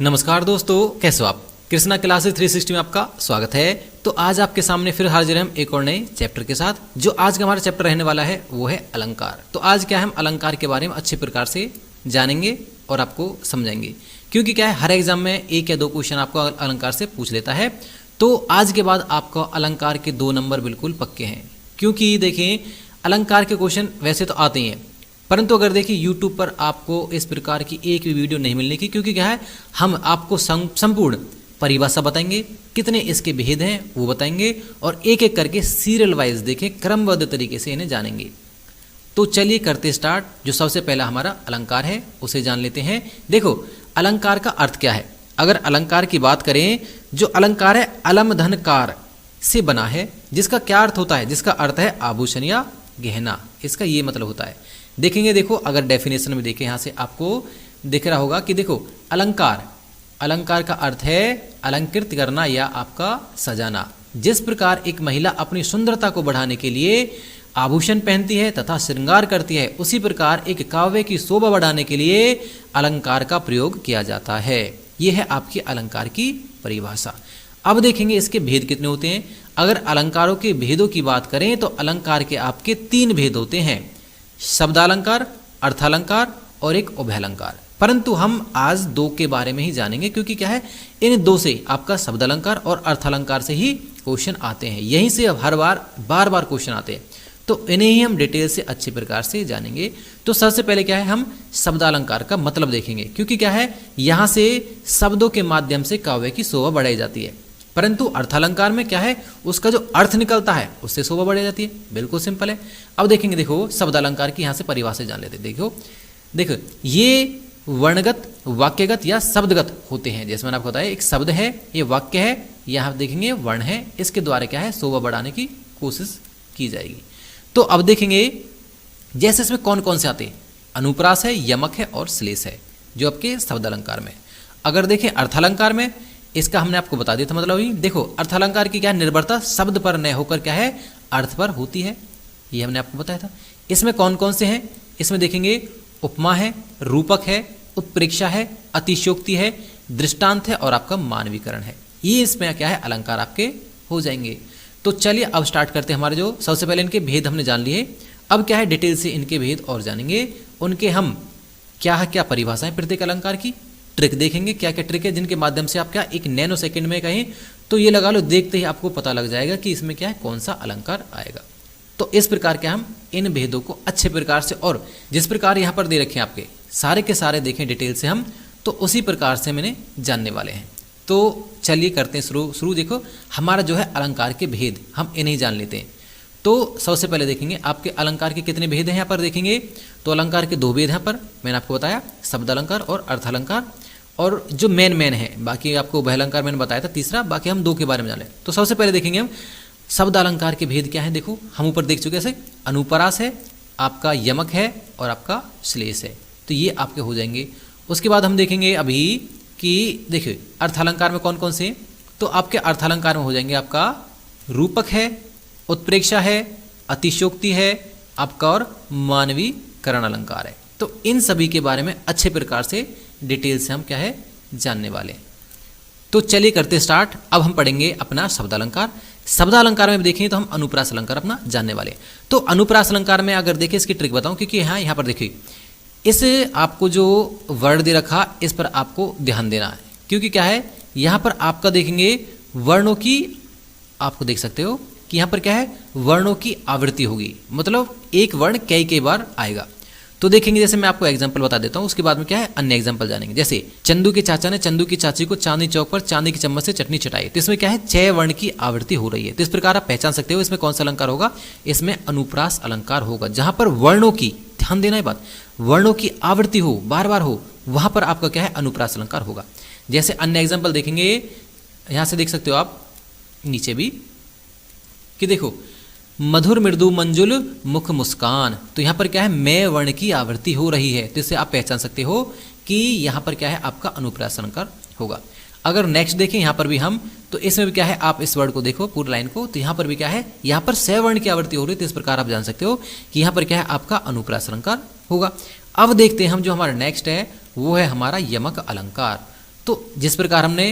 नमस्कार दोस्तों, कैसे हो आप। कृष्णा क्लासेस 360 में आपका स्वागत है। तो आज आपके सामने फिर हाजिर हैं हम एक और नए चैप्टर के साथ। जो आज का हमारा चैप्टर रहने वाला है वो है अलंकार। तो आज क्या है, हम अलंकार के बारे में अच्छे प्रकार से जानेंगे और आपको समझाएंगे, क्योंकि क्या है हर एग्जाम में एक या दो क्वेश्चन आपको अलंकार से पूछ लेता है। तो आज के बाद आपको अलंकार के 2 नंबर बिल्कुल पक्के हैं, क्योंकि देखें अलंकार के क्वेश्चन वैसे तो आते ही हैं, परंतु अगर देखिए YouTube पर आपको इस प्रकार की एक भी वीडियो नहीं मिलने की, क्योंकि क्या है हम आपको संपूर्ण परिभाषा बताएंगे, कितने इसके भेद हैं वो बताएंगे, और एक एक करके सीरियल वाइज देखें क्रमबद्ध तरीके से इन्हें जानेंगे। तो चलिए करते स्टार्ट। जो सबसे पहला हमारा अलंकार है उसे जान लेते हैं। देखो अलंकार का अर्थ क्या है। अगर अलंकार की बात करें, जो अलंकार है अलम धनकार से बना है, जिसका क्या अर्थ होता है, जिसका अर्थ है आभूषण या गहना, इसका ये मतलब होता है। देखेंगे, देखो अगर डेफिनेशन में देखें, यहाँ से आपको दिख रहा होगा कि देखो अलंकार का अर्थ है अलंकृत करना या आपका सजाना। जिस प्रकार एक महिला अपनी सुंदरता को बढ़ाने के लिए आभूषण पहनती है तथा श्रृंगार करती है, उसी प्रकार एक काव्य की शोभा बढ़ाने के लिए अलंकार का प्रयोग किया जाता है। यह है आपकी अलंकार की परिभाषा। अब देखेंगे इसके भेद कितने होते हैं। अगर अलंकारों के भेदों की बात करें तो अलंकार के आपके 3 भेद होते हैं, शब्दालंकार, अर्थालंकार और एक उभयालंकार। परंतु हम आज 2 के बारे में ही जानेंगे, क्योंकि क्या है इन 2 से आपका शब्दालंकार और अर्थालंकार से ही क्वेश्चन आते हैं, यहीं से हर बार बार क्वेश्चन आते हैं। तो इन्हें ही हम डिटेल से अच्छे प्रकार से जानेंगे। तो सबसे पहले क्या है, हम शब्दालंकार का मतलब देखेंगे, क्योंकि क्या है यहाँ से शब्दों के माध्यम से काव्य की शोभा बढ़ाई जाती है। परंतु अर्थालंकार में क्या है, उसका जो अर्थ निकलता है उससे शोभा बढ़ जाती है। बिल्कुल सिंपल है। अब देखेंगे, देखो शब्दालंकार की यहाँ से परिभाषा जान लेते। देखो ये वर्णगत, वाक्यगत या शब्दगत होते हैं। जैसे मैंने आपको बताया, एक शब्द है, ये वाक्य है, यहाँ देखेंगे वर्ण है, इसके द्वारा क्या है शोभा बढ़ाने की कोशिश की जाएगी। तो अब देखेंगे जैसे इसमें कौन कौन से आते हैं, अनुप्रास है, यमक है और श्लेष है, जो आपके शब्दालंकार में। अगर देखें अर्थालंकार में, इसका हमने आपको बता दिया था मतलब ही। देखो अर्थालंकार की क्या है, निर्भरता शब्द पर न होकर क्या है अर्थ पर होती है, ये हमने आपको बताया था। इसमें कौन कौन से हैं, इसमें देखेंगे उपमा है, रूपक है, उत्प्रेक्षा है, अतिशयोक्ति है, दृष्टांत है और आपका मानवीकरण है। ये इसमें क्या है अलंकार आपके हो जाएंगे। तो चलिए अब स्टार्ट करते हैं। हमारे जो सबसे पहले इनके भेद हमने जान लिए, अब क्या है डिटेल से इनके भेद और जानेंगे। उनके हम क्या परिभाषाएं प्रत्येक अलंकार की, ट्रिक देखेंगे, क्या क्या ट्रिक है जिनके माध्यम से आप क्या एक नैनो सेकंड में कहें तो ये लगा लो, देखते ही आपको पता लग जाएगा कि इसमें क्या है कौन सा अलंकार आएगा। तो इस प्रकार के हम इन भेदों को अच्छे प्रकार से, और जिस प्रकार यहाँ पर दे रखे हैं आपके सारे के सारे देखें डिटेल से हम, तो उसी प्रकार से मैंने जानने वाले हैं। तो चलिए करते हैं शुरू। देखो हमारा जो है अलंकार के भेद हम इन्हें जान लेते हैं। तो सबसे पहले देखेंगे आपके अलंकार के कितने भेद हैं। यहाँ पर देखेंगे तो अलंकार के 2 भेद यहाँ पर मैंने आपको बताया, शब्दालंकार और अर्थालंकार, और जो मेन है, बाकी आपको उभयालंकार मैंने बताया था तीसरा, बाकी हम 2 के बारे में जाने। तो सबसे पहले देखेंगे हम शब्दालंकार के भेद क्या है। देखो हम ऊपर देख चुके हैं, अनुप्रास है, आपका यमक है और आपका श्लेष है। तो ये आपके हो जाएंगे। उसके बाद हम देखेंगे अभी कि देखिए अर्थालंकार में कौन कौन से, तो आपके अर्थालंकार में हो जाएंगे आपका रूपक है, उत्प्रेक्षा है, अतिशयोक्ति है आपका, और मानवीकरण अलंकार है। तो इन सभी के बारे में अच्छे प्रकार से डिटेल से हम क्या है जानने वाले। तो चलिए करते स्टार्ट। अब हम पढ़ेंगे अपना शब्दालंकार। शब्दालंकार में देखें तो हम अनुप्रास अलंकार अपना जानने वाले। तो अनुप्रास अलंकार में अगर देखें, इसकी ट्रिक बताऊं, क्योंकि यहाँ पर देखिए इस आपको जो वर्ड दे रखा इस पर आपको ध्यान देना है, क्योंकि क्या है यहाँ पर आपका देखेंगे वर्णों की, आपको देख सकते हो कि यहाँ पर क्या है वर्णों की आवृत्ति होगी, मतलब एक वर्ण कई बार आएगा। तो देखेंगे जैसे मैं आपको एग्जांपल बता देता हूँ, उसके बाद में क्या है अन्य एग्जांपल जानेंगे। जैसे चंदू के चाचा ने चंदू की चाची को चांदनी चौक पर चांदी की चम्मच से चटनी चटाई, तो इसमें क्या है 6 वर्ण की आवृत्ति हो रही है। तो इस प्रकार आप पहचान सकते हो इसमें कौन सा अलंकार होगा, इसमें अनुप्रास अलंकार होगा। जहां पर वर्णों की, ध्यान देना है बात, वर्णों की आवृत्ति हो, बार बार हो, वहां पर आपका क्या है अनुप्रास अलंकार होगा। जैसे अन्य एग्जाम्पल देखेंगे, यहां से देख सकते हो आप नीचे भी कि देखो मधुर मृदु मंजुल मुख मुस्कान, तो यहाँ पर क्या है मैं वर्ण की आवृत्ति हो रही है। तो इससे आप पहचान सकते हो कि यहाँ पर क्या है आपका अनुप्रास अलंकार होगा। अगर नेक्स्ट देखें यहाँ पर भी हम, तो इसमें भी क्या है आप इस वर्ड को देखो पूरी लाइन को, तो यहाँ पर भी क्या है यहाँ पर 6 वर्ण की आवृत्ति हो रही है। तो इस प्रकार आप जान सकते हो कि यहाँ पर क्या है आपका अनुप्रास अलंकार होगा। अब देखते हैं हम जो हमारा नेक्स्ट है वो है हमारा यमक अलंकार। तो जिस प्रकार हमने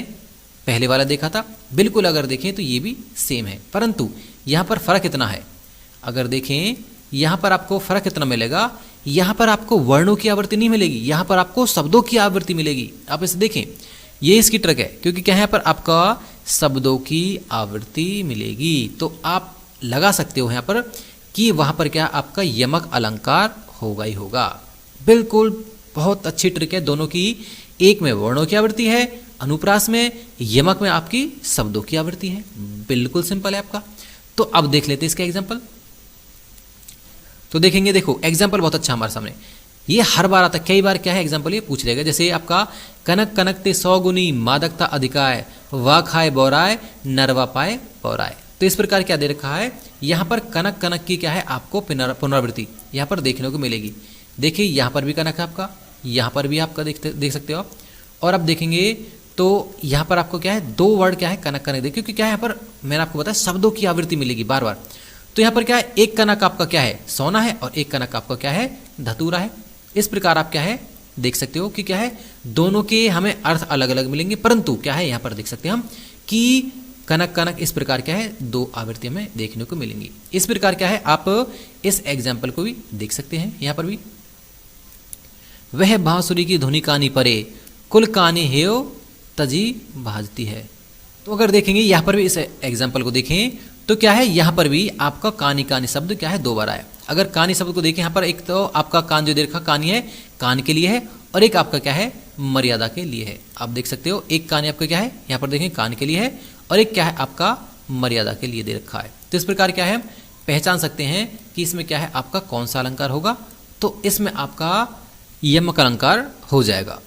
पहले वाला देखा था बिल्कुल अगर देखें तो ये भी सेम है, परंतु यहाँ पर फर्क इतना है, अगर देखें यहाँ पर आपको फर्क इतना मिलेगा, यहाँ पर आपको वर्णों की आवृत्ति नहीं मिलेगी, यहाँ पर आपको शब्दों की आवृत्ति मिलेगी। आप इसे देखें, ये इसकी ट्रिक है, क्योंकि क्या है यहाँ पर आपका शब्दों की आवृत्ति मिलेगी। तो आप लगा सकते हो यहाँ पर कि वहाँ पर क्या आपका यमक अलंकार होगा ही होगा। बिल्कुल बहुत अच्छी ट्रिक है दोनों की, एक में वर्णों की आवृत्ति है, अनुप्रास में, यमक में आपकी शब्दों की आवृत्ति है। बिल्कुल सिंपल है आपका। तो अब देख लेते हैं इसका एग्जाम्पल। तो देखेंगे, देखो एग्जाम्पल बहुत अच्छा हमारे सामने, ये हर बार आता, कई बार क्या है एग्जाम्पल ये पूछ लेगा। जैसे आपका कनक कनकते 100 गुनी मादकता अधिकाय, वा खाए बौराय नरवा पाए बौराय। तो इस प्रकार क्या दे रखा है, यहाँ पर कनक कनक की क्या है आपको पुनरावृत्ति यहाँ पर देखने को मिलेगी। देखिए यहाँ पर भी कनक है आपका, यहाँ पर भी आपका देख सकते हो आप। और अब देखेंगे तो यहाँ पर आपको क्या है, दो वर्ड क्या है कनक कनक देखिए, क्योंकि क्या है यहाँ पर मैंने आपको बताया शब्दों की आवृत्ति मिलेगी बार बार। तो यहाँ पर क्या है, एक कनक आपका क्या है सोना है और एक कनक आपका क्या है धतूरा है। इस प्रकार आप क्या है देख सकते हो कि क्या है दोनों के हमें अर्थ अलग अलग मिलेंगे, परंतु क्या है यहाँ पर देख सकते हैं हम कि कनक कनक इस प्रकार क्या है दो आवृत्ति हमें देखने को मिलेंगी। इस प्रकार क्या है आप इस एग्जाम्पल को भी देख सकते हैं। यहाँ पर भी वह बांसुरी की धुनी कानी परे, कुल कानी हेयो तजी भाजती है। तो अगर देखेंगे यहाँ पर भी इस एग्जाम्पल को देखें तो क्या है यहाँ पर भी आपका कानी कानी शब्द क्या है दो बार आया। अगर कानी शब्द को देखें यहाँ पर एक तो आपका कान जो दे रखा कानी है कान के लिए है, और एक आपका क्या है मर्यादा के लिए है। आप देख सकते हो एक कानी आपका क्या है यहाँ पर देखें कान के लिए है, और एक क्या है आपका मर्यादा के लिए दे रखा है। तो इस प्रकार क्या है पहचान सकते हैं कि इसमें क्या है आपका कौन सा अलंकार होगा। तो इसमें आपका यमक अलंकार हो जाएगा।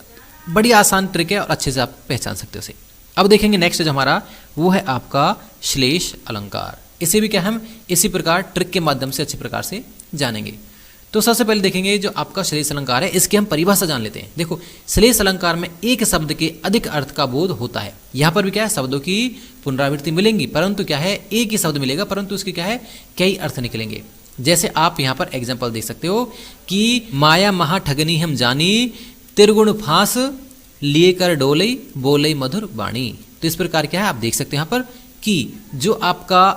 बड़ी आसान ट्रिक है और अच्छे से आप पहचान सकते हो इसे। अब देखेंगे नेक्स्ट जो हमारा वो है आपका श्लेष अलंकार। इसे भी क्या हम इसी प्रकार ट्रिक के माध्यम से अच्छी प्रकार से जानेंगे। तो सबसे पहले देखेंगे जो आपका श्लेष अलंकार है इसकी हम परिभाषा जान लेते हैं। देखो श्लेष अलंकार में एक शब्द के अधिक अर्थ का बोध होता है। यहाँ पर भी क्या है शब्दों की पुनरावृत्ति मिलेंगी, परंतु क्या है एक ही शब्द मिलेगा परंतु उसके क्या है कई अर्थ निकलेंगे। जैसे आप यहाँ पर एग्जाम्पल देख सकते हो कि माया महा ठगनी हम जानी, त्रिगुण फांस लिए कर डोलई बोलई मधुर वाणी। तो इस प्रकार क्या है आप देख सकते हैं यहाँ पर कि जो आपका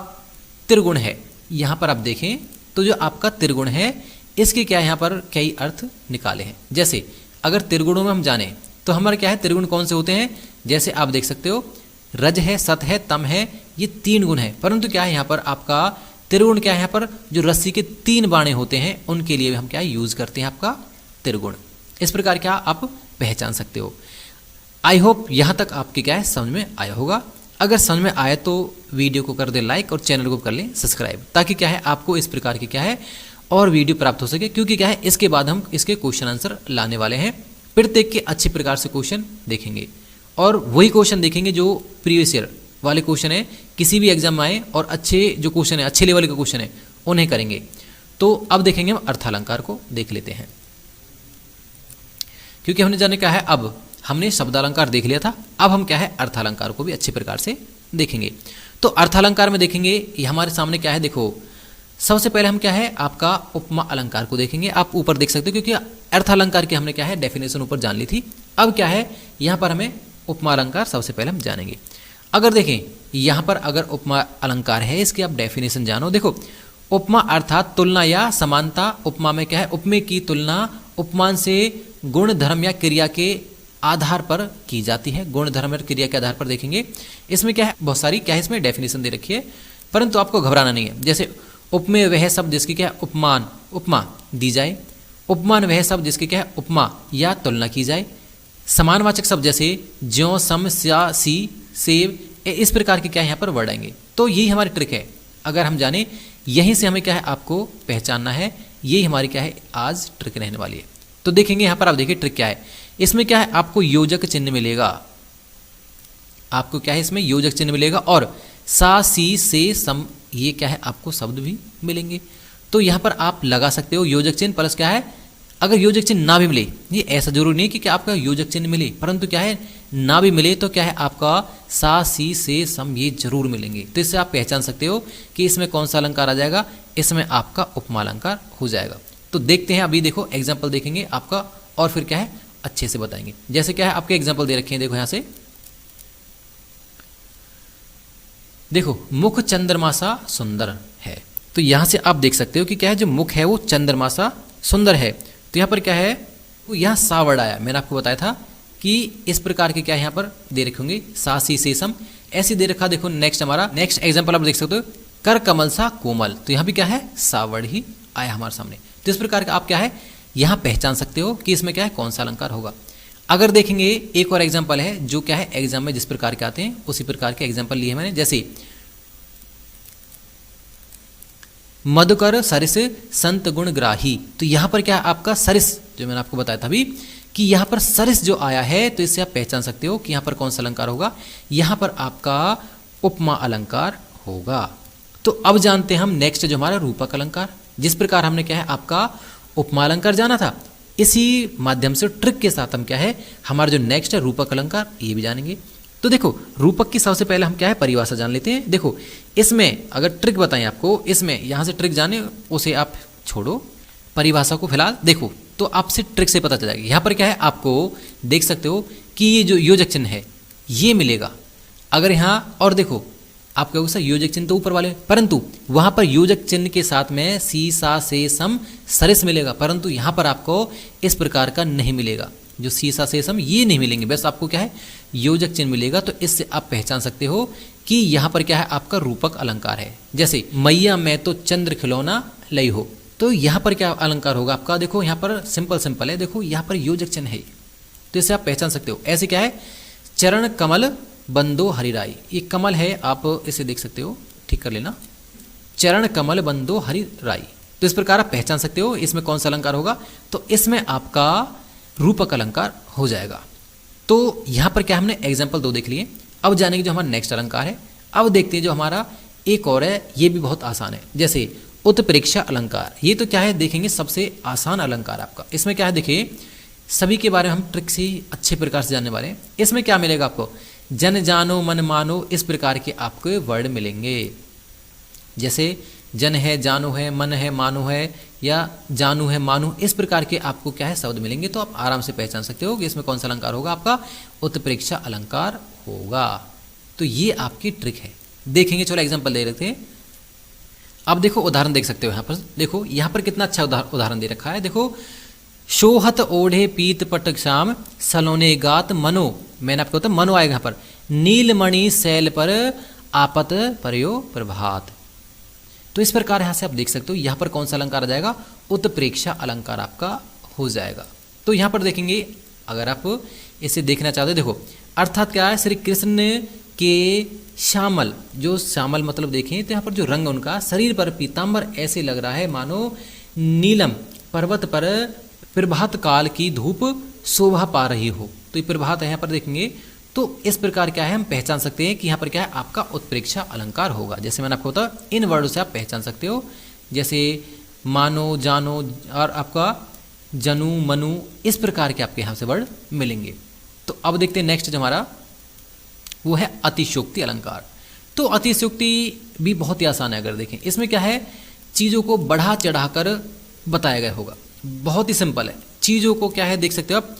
त्रिगुण है, यहाँ पर आप देखें तो जो आपका त्रिगुण है इसके क्या है यहाँ पर कई अर्थ निकाले हैं। जैसे अगर त्रिगुणों में हम जाने तो हमारे क्या है त्रिगुण कौन से होते हैं, जैसे आप देख सकते हो रज है, सत है, तम है, ये तीन गुण है। परंतु क्या है यहाँ पर आपका त्रिगुण क्या है यहाँ पर जो रस्सी के तीन बाणे होते हैं उनके लिए हम क्या यूज करते हैं आपका त्रिगुण। इस प्रकार क्या आप पहचान सकते हो। आई होप यहाँ तक आपके क्या है समझ में आया होगा। अगर समझ में आया तो वीडियो को कर दे लाइक और चैनल को कर लें सब्सक्राइब, ताकि क्या है आपको इस प्रकार की क्या है और वीडियो प्राप्त हो सके। क्योंकि क्या है इसके बाद हम इसके क्वेश्चन आंसर लाने वाले हैं, प्रत्येक के अच्छी प्रकार से क्वेश्चन देखेंगे और वही क्वेश्चन देखेंगे जो प्रीवियस ईयर वाले क्वेश्चन है, किसी भी एग्जाम में आए और अच्छे जो क्वेश्चन है अच्छे लेवल के क्वेश्चन है उन्हें करेंगे। तो अब देखेंगे हम अर्थालंकार को देख लेते हैं, क्योंकि हमने जाने क्या है अब हमने शब्दालंकार देख लिया था, अब हम क्या है अर्थालंकार को भी अच्छी प्रकार से देखेंगे। तो अर्थालंकार में देखेंगे ये हमारे सामने क्या है, देखो सबसे पहले हम क्या है आपका उपमा अलंकार को देखेंगे। आप ऊपर देख सकते हो क्योंकि अर्थालंकार की हमने क्या है डेफिनेशन ऊपर जान ली थी। अब क्या है यहाँ पर हमें उपमा अलंकार सबसे पहले हम जानेंगे। अगर देखें यहाँ पर अगर उपमा अलंकार है इसकी आप डेफिनेशन जानो। देखो उपमा अर्थात तुलना या समानता। उपमा में क्या है उपमे की तुलना उपमान से गुण धर्म या क्रिया के आधार पर की जाती है। गुण धर्म और क्रिया के आधार पर देखेंगे इसमें क्या है बहुत सारी क्या है इसमें डेफिनेशन दे रखी है, परंतु आपको घबराना नहीं है। जैसे उपमेय वह शब्द जिसकी क्या है उपमान उपमा दी जाए, उपमान वह शब्द जिसकी क्या है उपमा या तुलना की जाए। समानवाचक शब्द जैसे ज्यों सम स्या सी सेव, इस प्रकार के क्या है यहाँ पर वर्ड आएंगे। तो यही हमारी ट्रिक है, अगर हम जाने यहीं से हमें क्या है आपको पहचानना है, यही हमारी क्या है आज ट्रिक रहने वाली है। तो देखेंगे यहाँ पर आप देखिए ट्रिक क्या है, इसमें क्या है आपको योजक चिन्ह मिलेगा। आपको क्या है इसमें योजक चिन्ह मिलेगा और सा सी से सम ये क्या है आपको शब्द भी मिलेंगे। तो यहाँ पर आप लगा सकते हो योजक चिन्ह प्लस क्या है, अगर योजक चिन्ह ना भी मिले, ये ऐसा जरूरी नहीं कि आपका योजक चिन्ह मिले, परंतु क्या है ना भी मिले तो क्या है आपका सा सी से सम ये जरूर मिलेंगे। तो इससे आप पहचान सकते हो कि इसमें कौन सा अलंकार आ जाएगा, इसमें आपका उपमा अलंकार हो जाएगा। तो देखते हैं अभी देखो एग्जाम्पल देखेंगे आपका और फिर क्या है अच्छे से बताएंगे। जैसे क्या है, आपके एग्जाम्पल दे रखे हैं, देखो यहाँ से, देखो मुख चंद्रमा सा सुंदर है। तो यहाँ से आप देख सकते हो कि क्या है, जो मुख है वो चंद्रमा सा सुंदर है। तो यहाँ पर क्या है, यहाँ सा वर्ड आया, मैंने आपको बताया था कि इस प्रकार के क्या है यहाँ पर दे रखे होंगे, सा सी से सम ऐसे दे रखा। देखो नेक्स्ट हमारा नेक्स्ट एग्जाम्पल आप देख सकते हो, कर कमल सा कोमल। तो यहाँ भी क्या है, सा वर्ड ही आया हमारे सामने। तो इस प्रकार का आप क्या है यहाँ पहचान सकते हो कि इसमें क्या है, कौन सा अलंकार होगा। अगर देखेंगे एक और एग्जाम्पल है जो क्या है एग्जाम में जिस प्रकार के आते हैं उसी प्रकार के एग्जाम्पल लिए मैंने। जैसे मधुकर सरिस संत गुण ग्राही। तो यहाँ पर क्या है आपका सरिस, जो मैंने आपको बताया था अभी कि यहाँ पर सरिस जो आया है, तो इससे आप पहचान सकते हो कि यहाँ पर कौन सा अलंकार होगा। यहाँ पर आपका उपमा अलंकार होगा। तो अब जानते हैं हम नेक्स्ट जो हमारा रूपक अलंकार। जिस प्रकार हमने क्या है आपका उपमा अलंकार जाना था, इसी माध्यम से ट्रिक के साथ हम क्या है हमारा जो नेक्स्ट है रूपक अलंकार, ये भी जानेंगे। तो देखो रूपक की सबसे पहले हम क्या है परिभाषा जान लेते हैं। देखो इसमें अगर ट्रिक बताएं आपको, इसमें यहाँ से ट्रिक जाने उसे आप छोड़ो, परिभाषा को फिलहाल देखो तो आपसे ट्रिक से पता चल जाएगा। यहाँ पर क्या है आपको देख सकते हो कि ये जो योजक चिन्ह है ये मिलेगा। अगर यहाँ और देखो आप कहोगे सर योजक चिन्ह तो ऊपर वाले, परंतु वहाँ पर योजक चिन्ह के साथ में सी सा से सम सरिस मिलेगा, परंतु यहाँ पर आपको इस प्रकार का नहीं मिलेगा। जो सी सा से सम ये नहीं मिलेंगे, बस आपको क्या है योजक चिन्ह मिलेगा। तो इससे आप पहचान सकते हो कि यहाँ पर क्या है आपका रूपक अलंकार है। जैसे मैया मैं तो चंद्र खिलौना लई हो, तो यहाँ पर क्या अलंकार होगा आपका, देखो यहाँ पर सिंपल है, देखो यहाँ पर योजक चिन्ह है, तो इससे आप पहचान सकते हो। ऐसे क्या है चरण कमल बंदो हरिराई, ये कमल है, आप इसे देख सकते हो, ठीक कर लेना, चरण कमल बंदो हरिराई। तो इस प्रकार आप पहचान सकते हो इसमें कौन सा अलंकार होगा, तो इसमें आपका रूपक अलंकार हो जाएगा। तो यहाँ पर क्या हमने एग्जाम्पल 2 देख लिए। अब जानेंगे जो हमारा नेक्स्ट अलंकार है। अब देखते हैं जो हमारा एक और है, ये भी बहुत आसान है। जैसे उत्प्रेक्षा अलंकार, ये तो क्या है देखेंगे सबसे आसान अलंकार आपका। इसमें क्या है देखिए, सभी के बारे में हम ट्रिक से अच्छे प्रकार से जानने वाले हैं। इसमें क्या मिलेगा आपको, जन जानो मन मानो, इस प्रकार के आपको वर्ड मिलेंगे। जैसे जन है, जानो है, मन है, मानो है, या जानू है, मानू, इस प्रकार के आपको क्या है शब्द मिलेंगे। तो आप आराम से पहचान सकते हो कि इसमें कौन सा अलंकार होगा, आपका उत्प्रेक्षा अलंकार होगा। तो ये आपकी ट्रिक है। देखेंगे, चलो एग्जाम्पल दे रहे थे। अब देखो उदाहरण देख सकते हो यहाँ पर, देखो यहाँ पर कितना अच्छा उदाहरण दे रखा है। देखो शोहत ओढ़े पीत पट श्याम सलोने गात मनो, मैंने आपको बताया मनो आएगा यहाँ पर, नीलमणि शैल पर आपत परयो प्रभात। तो इस प्रकार यहाँ से आप देख सकते हो यहाँ पर कौन सा अलंकार आ जाएगा, उत्प्रेक्षा अलंकार आपका हो जाएगा। तो यहाँ पर देखेंगे, अगर आप इसे देखना चाहते हो, देखो अर्थात क्या है, श्री कृष्ण के श्यामल, जो श्यामल मतलब देखें तो यहाँ पर जो रंग उनका शरीर पर पीताम्बर ऐसे लग रहा है मानो नीलम पर्वत पर प्रभात काल की धूप शोभा पा रही हो। तो ये प्रभात है यहाँ पर देखेंगे, तो इस प्रकार क्या है हम पहचान सकते हैं कि यहाँ पर क्या है आपका उत्प्रेक्षा अलंकार होगा। जैसे मैंने आपको बताया, इन वर्डों से आप पहचान सकते हो, जैसे मानो, जानो और आपका जनू, मनु, इस प्रकार के आपके यहाँ से वर्ड मिलेंगे। तो अब देखते हैं नेक्स्ट जो हमारा वो है अतिशयोक्ति अलंकार। तो अतिशयोक्ति भी बहुत ही आसान है। अगर देखें इसमें क्या है, चीज़ों को बढ़ा चढ़ाकर बताया गया होगा, बहुत ही सिंपल है। चीज़ों को क्या है देख सकते हो आप,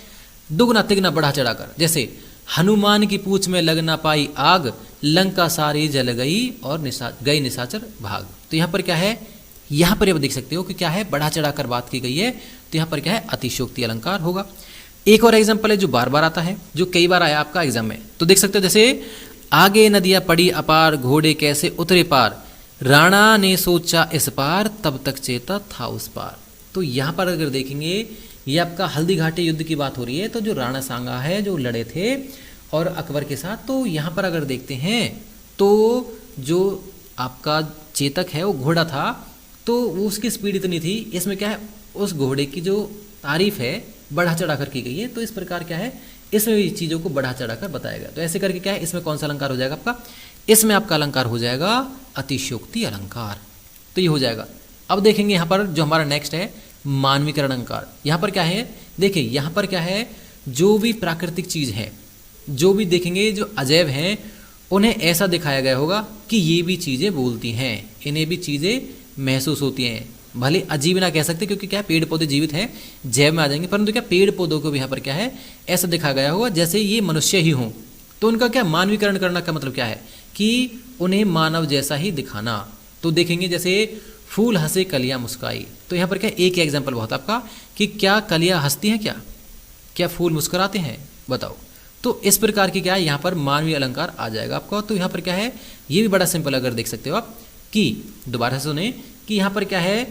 दुगना तिगना बढ़ा चढ़ाकर। जैसे हनुमान की पूंछ में लग ना पाई आग, लंका सारी जल गई और गई निशाचर भाग। तो यहाँ पर क्या है, यहाँ पर आप देख सकते हो कि क्या है बढ़ा चढ़ाकर बात की गई है। तो यहाँ पर क्या है अतिशयोक्ति अलंकार होगा। एक और एग्जाम्पल है जो बार बार आता है, जो कई बार आया आपका एग्जाम में। तो देख सकते हो जैसे आगे नदियाँ पड़ी अपार, घोड़े कैसे उतरे पार, राणा ने सोचा इस पार, तब तक चेता था उस पार। तो यहाँ पर अगर देखेंगे ये आपका हल्दी घाटी युद्ध की बात हो रही है। तो जो राणा सांगा है जो लड़े थे और अकबर के साथ, तो यहाँ पर अगर देखते हैं तो जो आपका चेतक है वो घोड़ा था, तो उसकी स्पीड इतनी थी। इसमें क्या है उस घोड़े की जो तारीफ है बढ़ा चढ़ा कर की गई है। तो इस प्रकार क्या है इसमें भी चीज़ों को बढ़ा चढ़ा कर बताया गया। तो ऐसे करके क्या है इसमें कौन सा अलंकार हो जाएगा आपका, इसमें आपका अलंकार हो जाएगा अतिशयोक्ति अलंकार। तो ये हो जाएगा। अब देखेंगे यहाँ पर जो हमारा नेक्स्ट है मानवीकरण अलंकार। यहाँ पर क्या है देखिए, यहाँ पर क्या है जो भी प्राकृतिक चीज़ है, जो भी देखेंगे जो अजैव हैं, उन्हें ऐसा दिखाया गया होगा कि ये भी चीज़ें बोलती हैं, इन्हें भी चीज़ें महसूस होती हैं। भले अजीब ना कह सकते क्योंकि क्या है, पेड़ पौधे जीवित हैं, जैव में आ जाएंगे, परंतु क्या पेड़ पौधों को भी यहाँ पर क्या है ऐसा दिखा गया होगा जैसे ये मनुष्य ही हों। तो उनका क्या मानवीकरण करना का मतलब क्या है कि उन्हें मानव जैसा ही दिखाना। तो देखेंगे जैसे फूल हंसे कलियां मुस्काई, तो यहाँ पर क्या एक एग्जाम्पल बहुत आपका कि क्या कलियां हंसती हैं, क्या फूल मुस्कुराते हैं, बताओ। तो इस प्रकार की क्या है यहाँ पर मानवीय अलंकार आ जाएगा आपका। तो यहाँ पर क्या है ये भी बड़ा सिंपल अगर देख सकते हो आप कि दोबारा से सुने कि यहाँ पर क्या है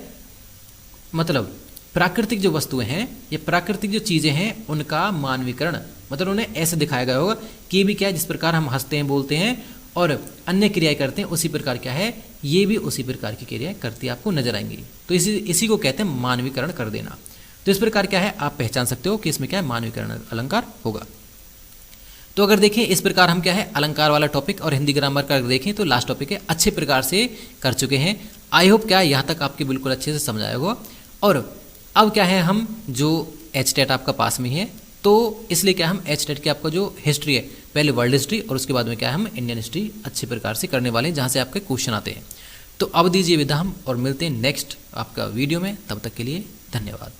मतलब प्राकृतिक जो वस्तुएं हैं या प्राकृतिक जो चीजें हैं उनका मानवीकरण, मतलब उन्हें ऐसे दिखाया गया होगा कि ये भी क्या है जिस प्रकार हम हंसते हैं बोलते हैं और अन्य क्रियाएं करते हैं उसी प्रकार क्या है ये भी उसी प्रकार की क्रियाएं करती आपको नजर आएंगी। तो इसी को कहते हैं मानवीकरण कर देना। तो इस प्रकार क्या है आप पहचान सकते हो कि इसमें क्या है मानवीकरण अलंकार होगा। तो अगर देखें इस प्रकार हम क्या है अलंकार वाला टॉपिक और हिंदी ग्रामर का देखें तो लास्ट टॉपिक है अच्छे प्रकार से कर चुके हैं। आई होप क्या यहाँ तक आपके बिल्कुल अच्छे से समझ आया होगा। और अब क्या है हम जो HTET आपका पास में ही है तो इसलिए क्या हम HTET की आपका जो हिस्ट्री है पहले वर्ल्ड हिस्ट्री और उसके बाद में क्या है हम इंडियन हिस्ट्री अच्छे प्रकार से करने वाले हैं जहाँ से आपके क्वेश्चन आते हैं। तो अब दीजिए विदा हम और मिलते हैं नेक्स्ट आपका वीडियो में, तब तक के लिए धन्यवाद।